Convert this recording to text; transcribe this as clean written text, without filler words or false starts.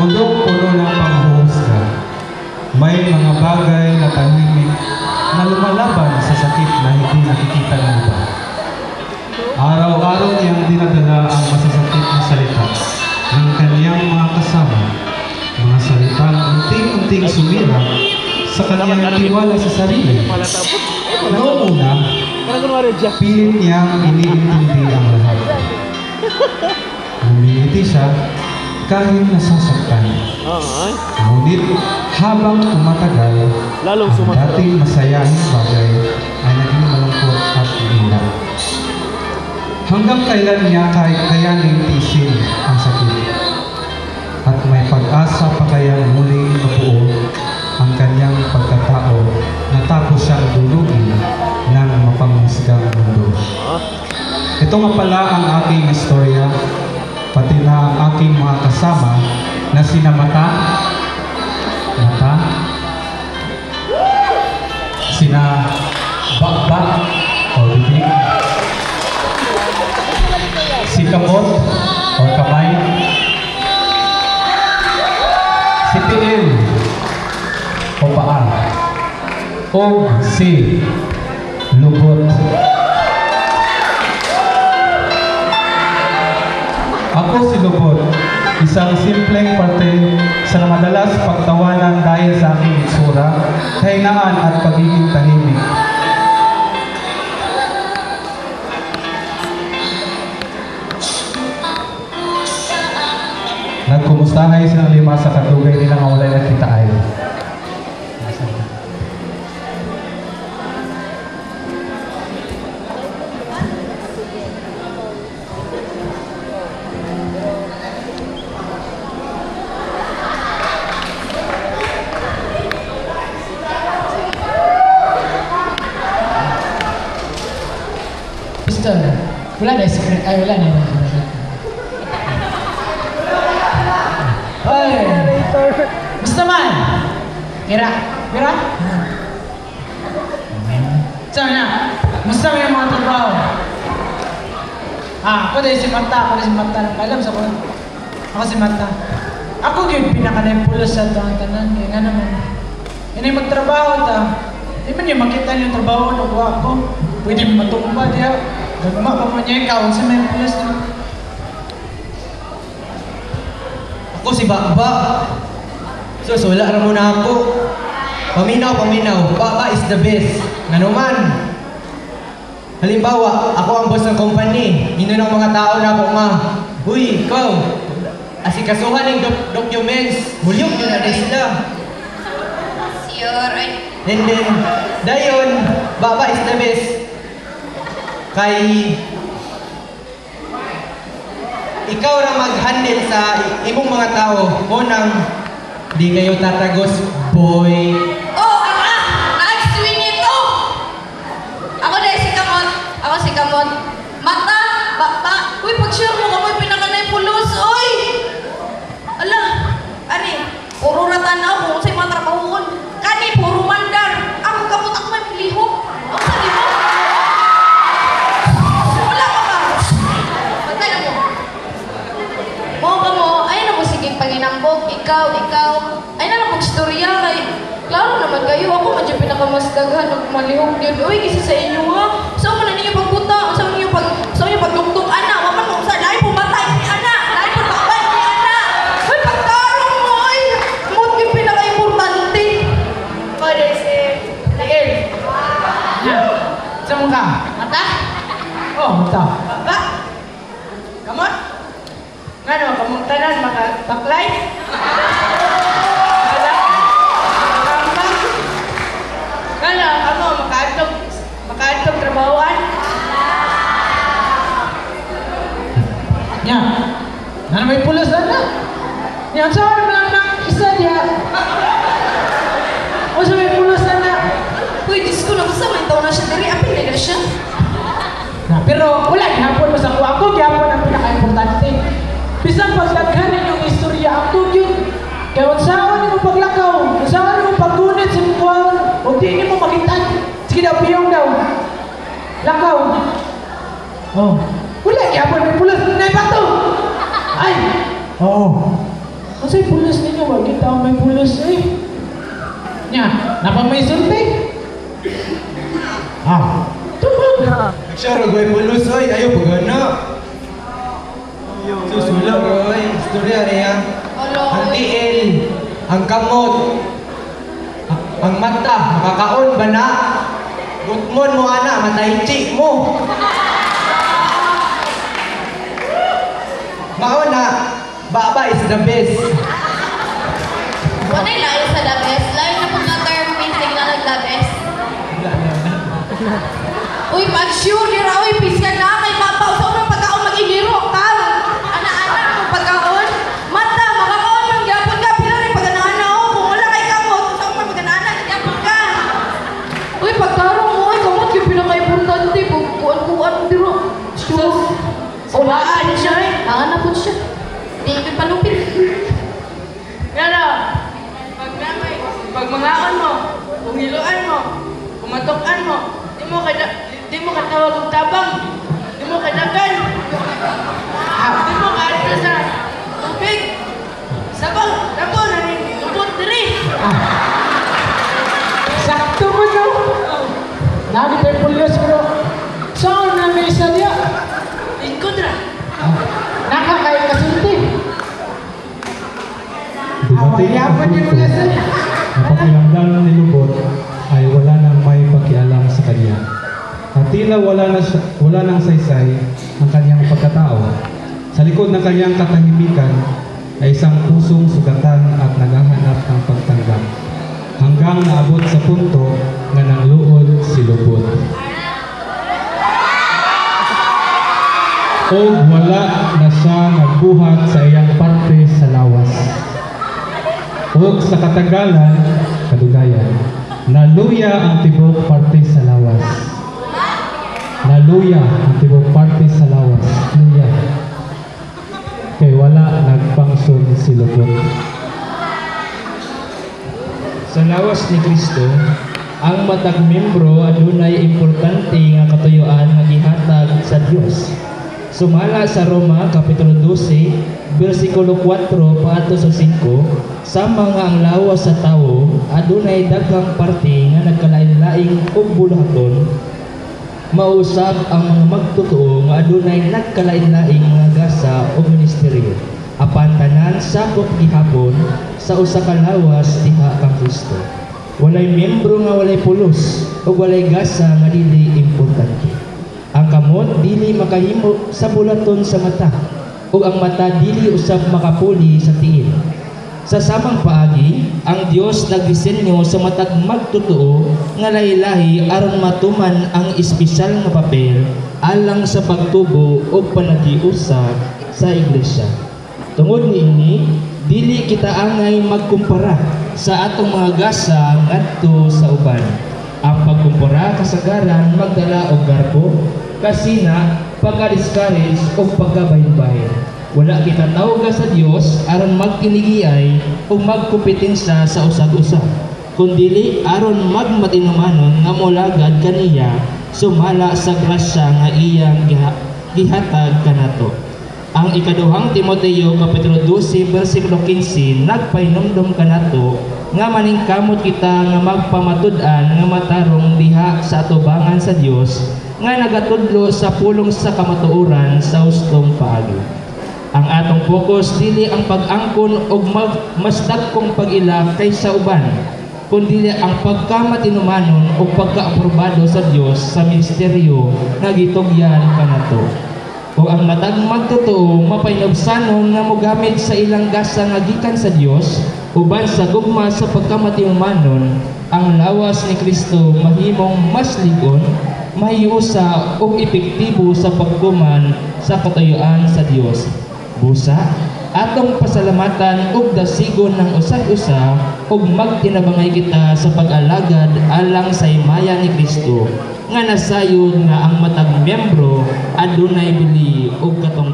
mundong puno ng panghuhusga, may mga bagay na tahimik na lumalaban sa sakit na hindi nakikita ng iba. Araw-araw niyang dinadala ang masasakit na salita ng kaniyang mga kasama, mga salitang unting-unting sumira sa kaniyang tiwala sa sarili. Noong una, pilit niyang iniintindi ang lahat. Humiliti siya kahit nasasaktan. Ngunit habang tumatagal, ang dating masayahing bagay ay naging malungkot at hila. Hanggang kailan niya kahit kayaning tiisin ang sakit. At may pag-asa pa kayang muling mabuo ang kanyang pagkatao na tapos siyang dulugin ng mapanghusgang mundo. Ito nga pala ang aking istorya, pati na ang aking mga kasama na sina Mata, sina Bakbak o Bibig, si Kamot o Kamay, si Tiil o Paa, o si Lubot. Ako si Lubot, isang simpleng parte sa madalas pagtawanan dahil sa aking itsura, kahinaan at pagiging tahimik. Nagkumustahay silang lima sa kadugay nilang awalay at kitaay. Wala na secret. Ay, wala na. Oy! Gusto man? Kira? So na, gusto mo yung mga trabaho? Ako dahil si Mata. Nang alam sa ko. Ako si Mata. Ako yung pinaka-pulos sa tanan. Kaya nga naman. Yan ay magtrabaho ta. Di man yung makita niyo yung trabaho na buha ko. Pwede mo matumba diya. Gagma pa mo niya ikaw sa may pulos na. Ako si Bakba. Wala na muna ako. Paminaw. Baba is the best. Nanuman. Halimbawa, ako ang boss ng company. Ino ng mga tao na ako nga, uy, ikaw, asikasuhan ng documents. Mulyog yun na sila. Sure. And then, dayon, Baba is the best. Kay ikaw ra mag-handle sa imong mga tao, unang di kayo tatagos, boy. Oh, na-explain nito! Ako si Kamot. Mata, Bakba. Uy, pag-share mo kamoy pinakanay pulos, oy! Ala, ari, puro ratanaw kung sa'y mga trabahoon. Kani, puro mandar. Ako Kamot, ako may pilihok. Ang sali mo? Wala ka ba? Patay na mo. Ayun na mo sige paginambog. Ikaw. Ayun na lang mag-storya kay. Klaro naman kayo. Ako man dyan pinakamasdaghan. Nagmalihog yun. Uy, kasi sa inyo ha. Saan mo na ninyo pagbuta? Saan ninyo pagdugtog? Ana, wapan mo sa lahi pumatay ni Ana. Lahi pumatay ni Ana. Uy, pagkarong mo. Uy, mood yung pinaka-importante. Pwede si Tiil. Saan mo ka? Mata? Oh, Mata. Baba? Kamot? Ngano, kamuntanan, makapaklay? Wala? Kamba? Ngano, ako, makaadtog trabahoan? Yan. Ano may pulos na? Yan, saan mo lang ng isa niya? O sa may pulos na? Uy, Diyos ko, nagusta man taon na siya diri. Apin na siya. Pero wala, gihapon mo sa kuha ko, gihapon ang pinaka-importante. Bisan pagdaghan ninyong istorya, ako yun. Kaya unsaon niyo paglakaw, unsaon niyo paggunit sa buwan, o di niyo makitaan. Sige daw, piyong daw. Lakaw. Oh. Wala, gihapon may pulos. Nay, bato! Ay! Oo. Masay pulos ninyo, wag kita ang may pulos eh. Nya, napamay sulti. Tubag. Siya, ragway pulos, oy. Ayaw, pagana. Susula, oy. Istorya niya. Alo, Ang tiil, ang kamot, ang mata, makakaon ba na? Gutmon mo, ana, mataychi mo. Mauna, baba is the best. Ano yung layo sa the best? Layo na pong term meaning na nag-the best. Uy, pag-sure nila, uy, piskan na kay Papa. Sa unang pagkaon mag-iniro, tal. Ana-ana ang pagkaon. Mata, makakaon man gyapon ka. Pila rin pag-ana-ana, oh. Kung wala kay kamot, sa unang pag-ana-ana, gyapon ka. Uy, pagkarong mo, uy, kamot yung pinaka-importante. Kuan-kuan mo diro. Sure. Ulaan siya eh. Nanganap po siya. Hindi ko palupit. Pero, pag mangaon mo, pumiluan mo, kumatukan mo, di mo katawag ng tabang, di mo kadagan, di mo kaadto sa tubig, sabang, tabo, nanitubot diri. Sakto mo no. Nagi tayo pulos bro. Saan na may isa niya? Lingkod ra. Nakakay kasulti. Dumating ang Yaman yung mga punto sir. na pakiramdam ni Lubot ay wala nang may pakialam sa kanya. At tila wala nang saysay ang kanyang pagkatao. Sa likod ng kanyang katahimikan ay isang pusong sugatan at naghahanap ng pagtanggap. Hanggang naabot sa punto na nangluod si Lubot. O wala na siya nagbuhat sa iyang parte sa lawas. O sa katagalan, kadugayan, naluya ang tibok parte sa lawas. Naluya ang tibok parte sa lawas. Luya. Kay wala nagpangsyon si Lubot. Sa lawas ni Kristo, ang matag membro adunay importante nga katuyuan nga gihatag sa Dios. Sumala sa Roma kapitulo 12, bersikulo 4 paadto sa 5, sama nga ang lawas sa tawo adunay daghang parte nga nagkalain-laing ug bulahaton. Mausab ang mga magtotoo nga adunay nagkalain-laing nga gasa o ministeryo. Apan tanan sakop gihapon sa usa ka lawas diha kang Kristo. Walay membro nga walay pulos ug walay gasa nga dili importante. Ang kamot dili makahimo sa bulaton sa mata ug ang mata dili usab makapuli sa tiil. Sa samang paagi, ang Dios nagdisenyo sa matag magtotoo nga lahi-lahi aron matuman ang espesyal nga papel alang sa pagtubo ug panagiusab sa iglesia. Tungod niini, dili kita angay magkumpara sa atong mga gasa ngadto sa uban. Ang pagkumpara kasagaran magdala og garbo, kasina, pagka-discourage o pagkabahin-bahin. Wala kita tawag sa Dios aron magkinigiyay o magkompetensya sa usag-usag, kundili aron magmatinumanon nga molagad kaniya sumala sa grasya nga iyang gihatag kanato. Ang ikaduhang Timoteo kapitulo 12 bersikulo 15 nagpahinumdum kanato nga maningkamot kita nga magpamatud-an nga matarong diha sa atubangan sa Dios nga nagatudlo sa pulong sa kamatuoran sa hustong paagi. Ang atong focus dili ang pag-angkon og mas dagkong pag-ila kaysa uban, kundi ang pagkamatinumanon o pagkaaprobado sa Dios sa ministeryo nga gitugyan kanato. O ang matag magtotoo mapainobsanon nga mogamit sa ilang gasa nga gikan sa Dios uban sa gugma sa pagkamatinumanon, ang lawas ni Kristo mahimong mas ligon, mahiusa o epektibo sa pagkuman sa katuyuan sa Dios. Busa, atong pasalamatan ug dasigon ng usag-usa ug magtinabangay kita sa pag-alagad alang sa himaya ni Kristo nga nasayod nga ang matag miyembro adunay bili ug katong